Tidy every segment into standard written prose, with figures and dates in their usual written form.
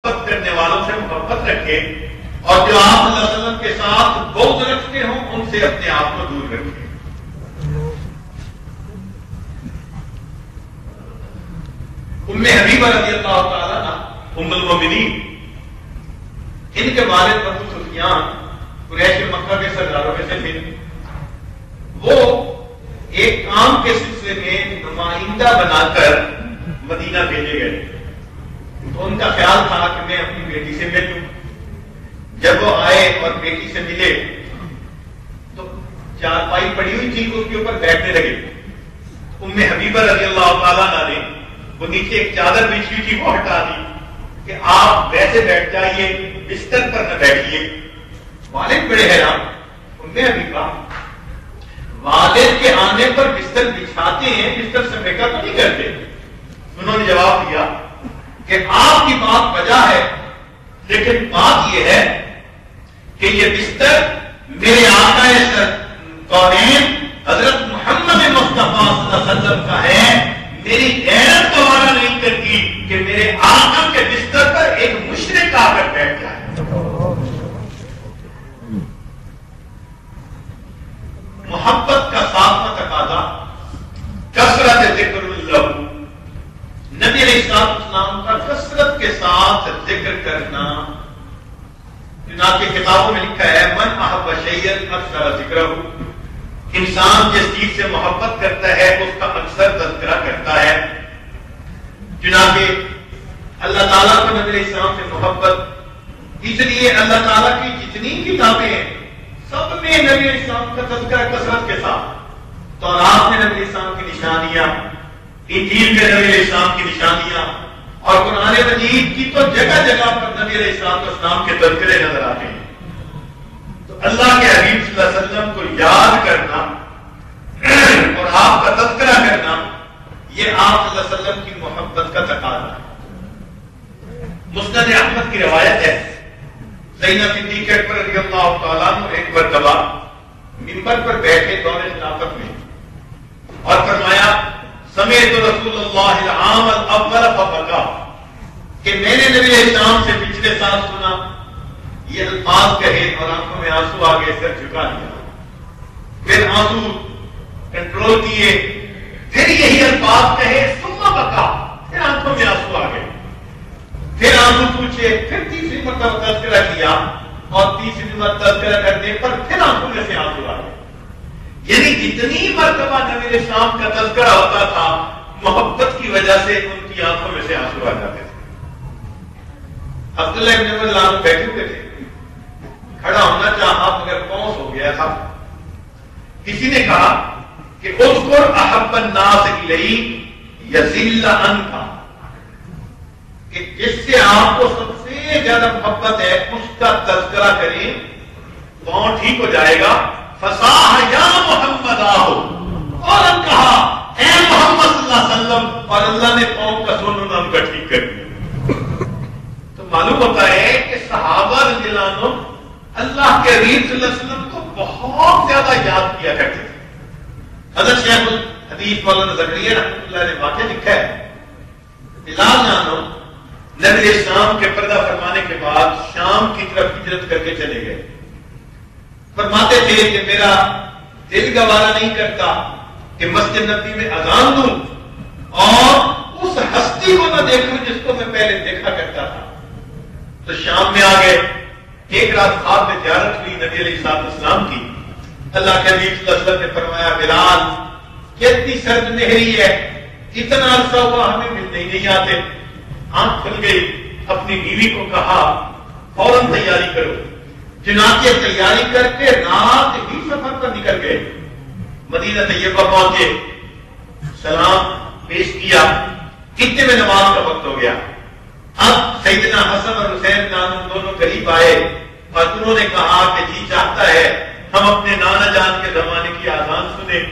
کرنے والوں سے محبت رکھے اور جو آپ صلی اللہ علیہ وسلم کے ساتھ بغض رکھتے ہوں ان سے اپنے آپ کو دور رکھے. ام حبیبہ رضی اللہ تعالیٰ عنہ ام المؤمنین، ان کے والد ابو سفیان قریش مکہ کے سرداروں میں سے تھے. وہ ایک کام کے سلسلے میں نمائندہ بنا کر مدینہ بھیجے گئے. تو ان کا خیال تھا کہ میں اپنی بیٹی سے ملوں. جب وہ آئے اور بیٹی سے ملے تو چارپائی پڑی ہوئی تھی، اس کے اوپر بیٹھنے لگے. ام حبیبہ رضی اللہ تعالیٰ عنہ نے وہ نیچے ایک چادر بچھی تھی وہ ہٹا دی کہ آپ ویسے بیٹھ جائیے، بستر پر نہ بیٹھیے. والد بڑے حیران. ام حبیبہ والد کے آنے پر بستر بچھاتے ہیں، بستر سمیٹا تو نہیں کرتے. انہوں نے جواب دیا کہ آپ کی بات وجہ ہے، لیکن بات یہ ہے کہ یہ بستر میرے آقا کونین حضرت محمد مصطفیٰ صلی اللہ علیہ وسلم کا ہے. میری غیرت گوارا نہیں کرتی کہ میرے آقا کے بستر پر ایک مشرک آ کر بیٹھ جائے. محبت کا ساتواں تقاضا کثرت ذکر اللہ. نبی علیہ السلام کا کثرت کے ساتھ ذکر کرنا. چنانچہ کتابوں میں لکھا ہے من احب شیئا اکثر ذکرہ. انسان جس چیز سے محبت کرتا ہے اس کا اکثر تذکرہ کرتا ہے. چنانچہ اللہ تعالیٰ کو نبی علیہ السلام سے محبت، اس لیے اللہ تعالیٰ کی جتنی کتابیں ہیں سب میں نبی علیہ السلام کا تذکرہ کثرت کے ساتھ. تورات میں نبی علیہ السلام کی نشانیاں، انجیل میں نبی علیہ السلام کی نشانیاں، اور قرآن مجید کی تو جگہ جگہ پر نبی علیہ السلام کے تذکرے نظر آتے ہیں. تو اللہ کے حبیب صلی اللہ علیہ وسلم کو یاد کرنا اور آپ کا تذکرہ کرنا یہ آپ صلی اللہ علیہ وسلم کی محبت کا تقاضا ہے. مسند احمد کی روایت ہے زینب صدیقہ اکبر رضی اللہ تعالیٰ عنہ ایک مرتبہ منبر پر بیٹھے دور خلافت میں اور فرمایا سمعت رسول اللہ العام الاول فبکا، کہ میں نے نبی علیہ السلام سے پچھلے سال سنا یہ الفاظ کہے اور آنکھوں میں آنسو آگے سر جھکا لیا. پھر آنسو کنٹرول کیے، پھر یہی الفاظ کہے ثم بکا، پھر آنکھوں میں آنسو آ گئے. پھر آنسو پوچھے، پھر تیسری مرتبہ تذکرہ کیا اور تیسری مرتبہ تذکرہ کرنے پر پھر آنکھوں میں سے آنسو آ گئے. یعنی جتنی مرتبہ نبی علیہ السلام کا تذکرہ ہوتا تھا محبت کی وجہ سے ان کی آنکھوں میں سے آنسو آ جاتے تھے. عبداللہ ابن عمر رضی بیٹھے ہوئے تھے، کھڑا ہونا چاہا مگر پونس ہو گیا تھا. کسی نے کہا کہ اذکر احب الناس الیک یذل عنک، کہ جس سے آپ کو سب سے زیادہ محبت ہے اس کا تذکرہ کریں پاؤں ٹھیک ہو جائے گا. فصاح یا محمد آہو، اور کہا اے محمد صلی اللہ علیہ وسلم، اور اللہ نے پاؤں کا سننا ان کا ٹھیک کر دیا. تو معلوم ہوتا ہے کہ صحابہ رضی اللہ عنہ اللہ کے حبیب صلی اللہ علیہ وسلم کو بہت زیادہ یاد کیا کرتے تھے. حضرت شیخ الحدیث مولانا زکریا رحمۃ اللہ نے واقعہ لکھا ہے بلال جانو نبی علیہ السلام کے پردہ فرمانے کے بعد شام کی طرف ہجرت کر کے چلے گئے. فرماتے تھے کہ میرا دل گوارا نہیں کرتا کہ مسجد نبی میں اذان دوں اور اس ہستی کو نہ دیکھوں جس کو میں پہلے دیکھا کرتا تھا. تو شام میں آ گئے. ایک رات خواب میں زیارت ہوئی نبی علیہ السلام کی. اللہ کے حبیب صلی اللہ علیہ وسلم نے فرمایا بلال کتنی سرد نہری ہے، اتنا عرصہ ہوا ہمیں ملنے نہیں آتے. آنکھ کھل گئی. اپنی بیوی کو کہا فوراً تیاری کرو. چنانچہ تیاری کر کے رات ہی سفر پر نکل گئے. مدینہ طیبہ پہنچے، سلام پیش کیا. اتنے میں نماز کا وقت ہو گیا. اب سیدنا حسن اور حسین نام دونوں قریب آئے اور انہوں نے کہا کہ جی چاہتا ہے ہم اپنے نانا جان کے زمانے کی آذان سنیں.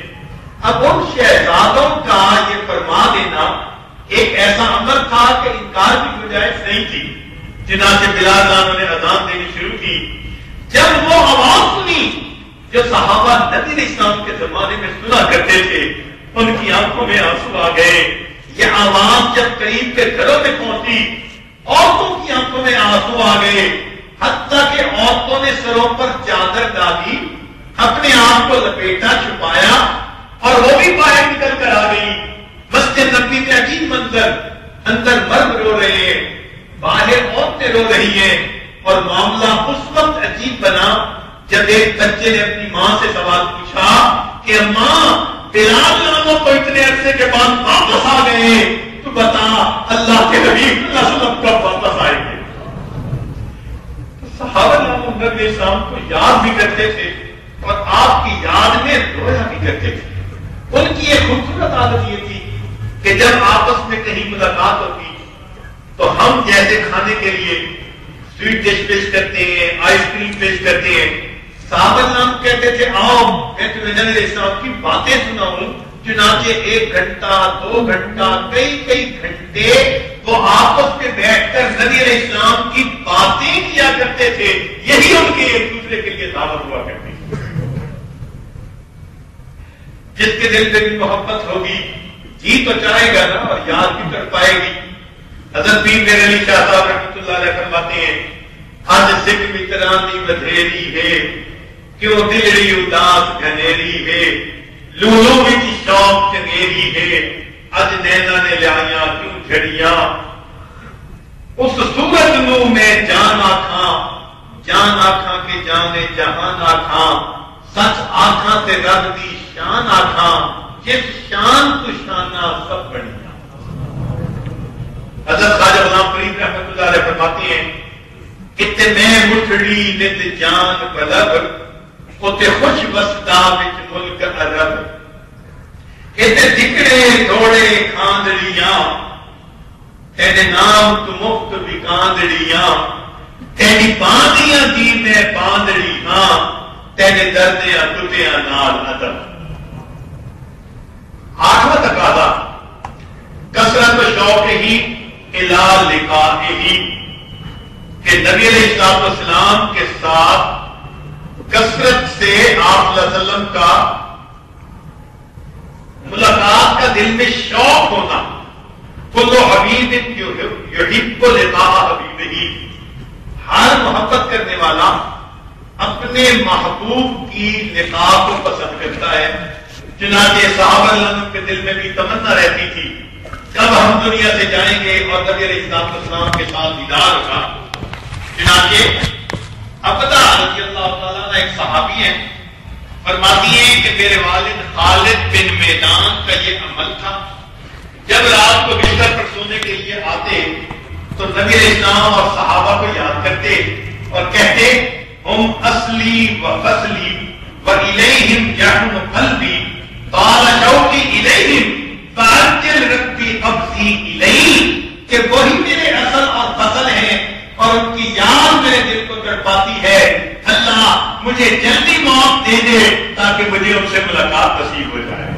اب ان شہزادوں کا یہ فرما دینا ایک ایسا امر تھا کہ انکار کی گنجائش نہیں تھی. چنانچہ بلال جانوں نے اذان دینی شروع کی. جب وہ آواز سنی جو صحابہ نبی علیہ السلام کے زمانے میں سنا کرتے تھے ان کی آنکھوں میں آنسو آ گئے. یہ آواز جب قریب کے گھروں میں پہنچی عورتوں کی آنکھوں میں میں آنسو آ گئے، حتیٰ کہ عورتوں نے سروں پر چادر ڈالی، اپنے آپ کو لپیٹا چھپایا، اور وہ بھی باہر نکل کر آ گئی۔ مسجد نبوی میں عجیب منظر، اندر مرد رو رہے ہیں، باہر عورتیں رو رہی ہیں، اور معاملہ اس وقت عجیب بنا جب ایک بچے نے اپنی ماں سے سوال پوچھا کہ اماں بلال ناموں کو اتنے عرصے کے بعد واپس آ گئے، تو بتا اللہ کے حبیب صلی اللہ علیہ وسلم کب واپس آئیں گے؟ صحابہ ناموں نبی اسلام کو یاد بھی کرتے تھے اور آپ کی یاد میں رویا بھی کرتے تھے۔ ان کی ایک خوبصورت عادت یہ تھی کہ جب آپس میں کہیں ملاقات ہوتی تو ہم جیسے کھانے کے لیے سویٹ ڈش پیش کرتے ہیں، آئس کریم پیش کرتے ہیں، صحابہ نام کہتے تھے آؤ میں تمہیں نبی علیہ السلام کی باتیں سناؤں۔ چنانچہ 1 گھنٹہ 2 گھنٹہ کئی گھنٹے وہ آپس میں بیٹھ کر نبی علیہ السلام کی باتیں کیا کرتے تھے۔ یہی ان کے ایک دوسرے کے لیے دعوت ہوا کرتی تھی۔ جس کے دل میں بھی محبت ہوگی جی تو چاہے گا نا، اور یاد بھی کر پائے گی۔ حضرت پیر میرے علی شاہ صاحب رحمۃ اللہ علیہ فرماتے ہیں آج سکھ مترانی بدھیری ہے، کیوں دلڑی اداس گھنیری ہے، لولو وچ شوق چنگیری ہے، اج نینا نے لیایا کیوں جھڑیاں، اس سورج نو میں جان آکھاں کہ جانے جہان آکھاں، سچ آکھاں تے رب دی شان آکھاں، جس شان تو شانہ سب بڑھیا۔ حضرت خواجہ غلام فرید رحمۃ اللہ علیہ فرماتے ہیں کہ میں مٹھڑی نت جان بلب، اتے خوش وسدا وچ ملک عرب، اتے دکڑے دوڑے کھاندڑیاں، تیرے نام تو مفت بکاندڑیاں، تیری باندیاں دی میں باندڑی ہاں، تیرے دردیاں کتیاں نال ادب۔ 8واں تقاضا کثرت شوق ہی الا لقاء ہی، کہ نبی علیہ السلام کے ساتھ کثرت سے آپ صلی اللہ علیہ وسلم کا ملاقات کا دل میں شوق ہونا۔ کل حبیب یحب لقاء حبیبہ، ہر محبت کرنے والا اپنے محبوب کی لقاء کو پسند کرتا ہے۔ چنانچہ صحابہ اللہ کے دل میں بھی تمنا رہتی تھی کب ہم دنیا سے جائیں گے اور نبی علیہ السلام کے ساتھ دیدار ہوگا۔ چنانچہ عبدہ رضی اللہ تعالیٰ عنہ ایک صحابی ہیں، فرماتی ہیں کہ میرے والد خالد بن میدان کا یہ عمل تھا، جب رات کو بستر پر سونے کے لیے آتے تو نبی علیہ السلام اور صحابہ کو یاد کرتے اور کہتے ہم اصلی و فصلی و الیہم یحن قلبی قال شوقی الیہم فارجل ربی قبضی الیہ، کہ وہی میرے اصل اور فصل ہیں اور ان کی یاد میرے دل کو تڑپاتی ہے۔ اللہ مجھے جلدی موت دے دے تاکہ مجھے ان سے ملاقات نصیب ہو جائے۔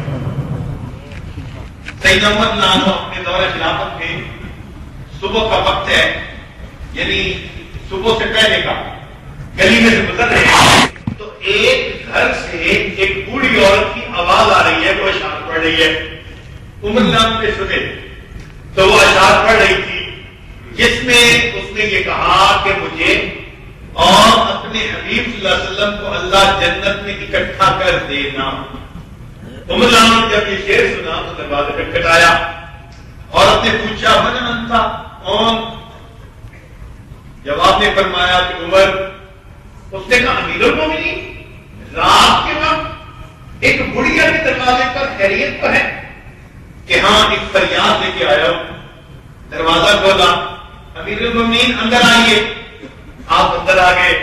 سیدنا عمر رضی اللہ عنہ اپنے دور خلافت میں صبح کا وقت ہے، یعنی صبح سے پہلے کا، گلی میں سے گزر رہے ہیں تو ایک گھر سے ایک بوڑھی عورت کی آواز آ رہی ہے، وہ اشعار پڑھ رہی ہے۔ عمر رضی اللہ عنہ نے سنے تو وہ اشعار پڑھ رہی تھی جس میں اس نے یہ کہا کہ مجھے اور اپنے حبیب صلی اللہ علیہ وسلم کو اللہ جنت میں اکٹھا کر دینا۔ عمر رضی اللہ عنہ نے جب یہ شعر سنا تو دروازہ کھٹکھٹایا، عورت نے پوچھا من انت، کون؟ جواب نے فرمایا کہ عمر۔ اس نے کہا امیر المومنین، رات کے وقت ایک بڑھیا کے دروازے پر خیریت تو ہے؟ کہ ہاں ایک فریاد لے کے آیا ہوں۔ دروازہ کھولا، امیر المومنین اندر آئیے۔ آپ اندر آ گئے۔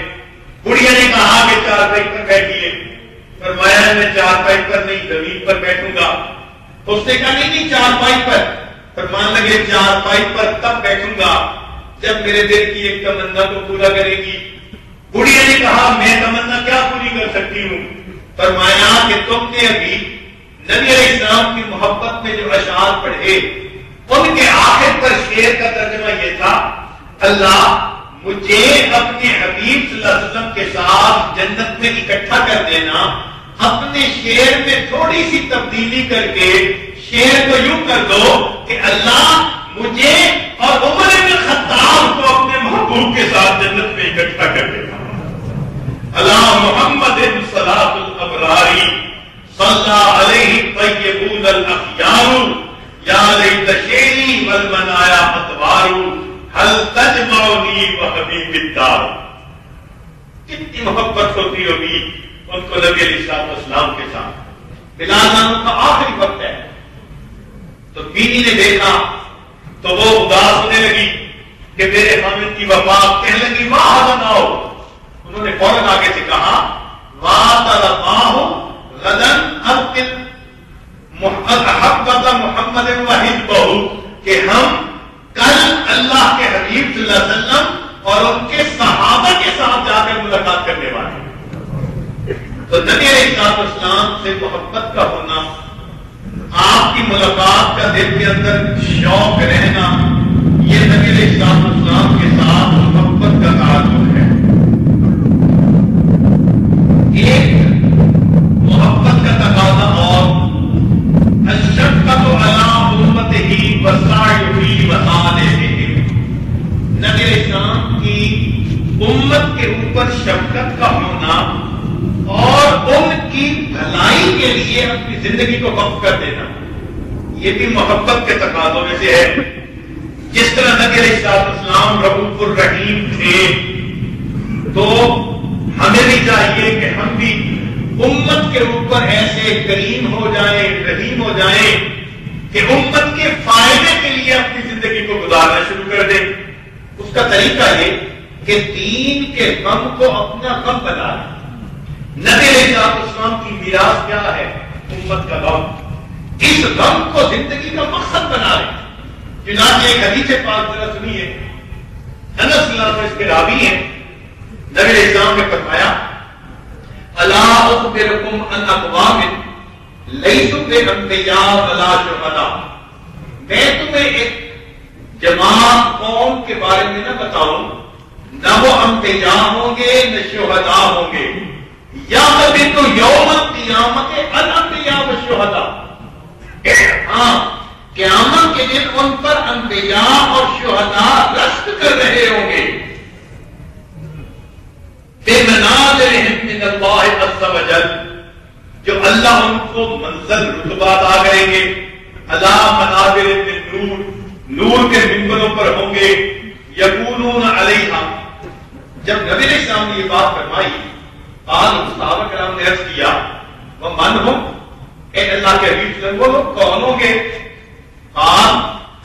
بڑھیا نے کہا کہ چارپائی پر بیٹھیے۔ فرمایا میں چارپائی پر نہیں زمین پر بیٹھوں گا۔ اس نے کہا نہیں چارپائی پر۔ فرمان لگے چارپائی پر تب بیٹھوں گا جب میرے دل کی ایک تمنا کو پورا کرے گی۔ بڑھیا نے کہا میں تمنا کیا پوری کر سکتی ہوں؟ فرمایا کہ تم نے ابھی نبی علیہ السلام کی محبت میں جو اشعار پڑھے ان کے آخر پر شعر کا ترجمہ یہ تھا، اللہ مجھے اپنے حبیب صلی اللہ علیہ وسلم کے ساتھ جنت میں اکٹھا کر دینا۔ اپنے شعر میں تھوڑی سی تبدیلی کر کے شعر کو یوں کر دو کہ اللہ مجھے اور عمر بن خطاب کو اپنے محبوب کے ساتھ جنت میں اکٹھا کر دے گا. اللہ محمد صلاۃ الابراری صلی علیہ طیبون الاخیار یا لیت شیری والمنایا اطوار حل تجمعنی وحبیب الدار. کتنی محبت ہوتی ہوگی ان کو نبی علیہ السلام کے ساتھ. بلال نام کا آخری وقت ہے تو بیوی نے دیکھا تو وہ اداس ہونے لگی کہ میرے خامد کی وفات. کہنے لگی ماں نہ ہو. انہوں نے فوراً آگے سے کہا محمد کہ ہم کل اللہ کے حبیب صلی اللہ علیہ وسلم اور ان کے صحابہ کے ساتھ جا کر ملاقات کرنے والے ہیں. تو نبی علیہ السلام سے محبت کا ہونا, آپ کی ملاقات کا دل کے اندر شوق رہنا, یہ نبی علیہ السلام کے ساتھ محبت کا تعلق ہے. ایک محبت کا تقاضا اور الشفقۃ علی امتہ والسعی فی مصالحہم. نبی علیہ السلام کی امت کے اوپر شفقت کا ہونا اور ان کی بھلائی کے لیے اپنی زندگی کو وقف کر دینا, یہ بھی محبت کے تقاضوں میں سے ہے. جس طرح نبی علیہ السلام رؤوف الرحیم تھے تو ہمیں بھی چاہیے کہ ہم بھی امت کے اوپر ایسے کریم ہو جائیں, رحیم ہو جائیں کہ امت کے فائدے کے لیے اپنی زندگی کو گزارنا شروع کر دیں. اس کا طریقہ یہ کہ دین کے غم کو اپنا غم بنا لیں. نبی علیہ السلام کی میراث کیا ہے؟ امت کا غم. اس غم کو زندگی کا مقصد بنا لیں. چنانچہ ایک حدیث پاک ذرا سنیے. انس رضی اللہ عنہ اس کے راوی ہیں. نبی علیہ السلام نے فرمایا الا اخبرکم ان اقوام لیسوا بانبیاء ولا شہداء. میں تمہیں ایک جماعت قوم کے بارے میں نہ بتاؤں, نہ وہ انبیاء ہوں گے نہ شہداء ہوں گے. یا کبھی تو یوم القیامت الانبیاء والشہداء, ہاں قیامت کے دن ان پر انبیاء اور شہداء رشک کر رہے ہوں گے. بمنازلہم من اللہ عز وجل, جو اللہ ان کو منزل رتبات آ کریں گے. اللہ منازل من نور, نور کے منبروں پر ہوں گے. یکونون علیہا. جب نبی علیہ السلام نے یہ بات فرمائی قال صحابہ کرام نے عرض کیا ومن ہم, اے اللہ کے حبیب وہ لوگ کون ہوں گے؟ قال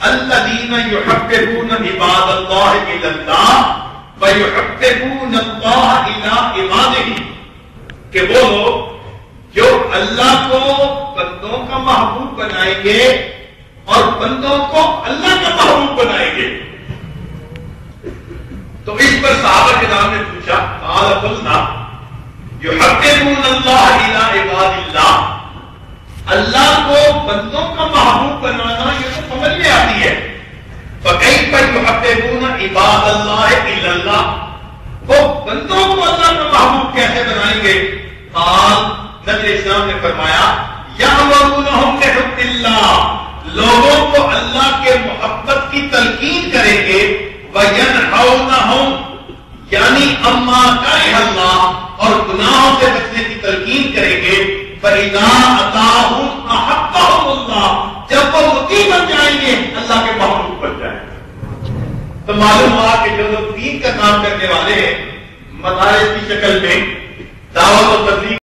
الذین یحببون عباد اللہ الی اللہ ویحببون اللہ الی عبادہ. کہ وہ لوگ جو اللہ کو بندوں کا محبوب بنائیں گے اور بندوں کو اللہ کا محبوب بنائیں گے. تو اس پر صحابہ کرام نے پوچھا قال قلنا یحببون اللہ الی عباد اللہ, اللہ کو بندوں کا محبوب بنانا یہ تو سمجھ میں آتی ہے. فکیف یحببون عباد اللہ الی اللہ, وہ بندوں کو اللہ کا محبوب کیسے بنائیں گے؟ قال نبی اسلام نے فرمایا یامرونہم بحب اللہ, لوگوں کو اللہ کے محبت کی تلقین کریں گے. وینہونہم یعنی اما کرہ اللہ, اور گناہوں سے بچنے کی تلقین کریں گے. فَإِذَا أَطَاعُهُمْ أَحَبَّهُمُ اللَّهُ, جب وہ مطیع بن جائیں گے اللہ کے محبوب بن جائیں گے. تو معلوم ہوا کہ جو لوگ دین کا کام کرنے والے ہیں مدارس کی شکل میں دعوت و تبلیغ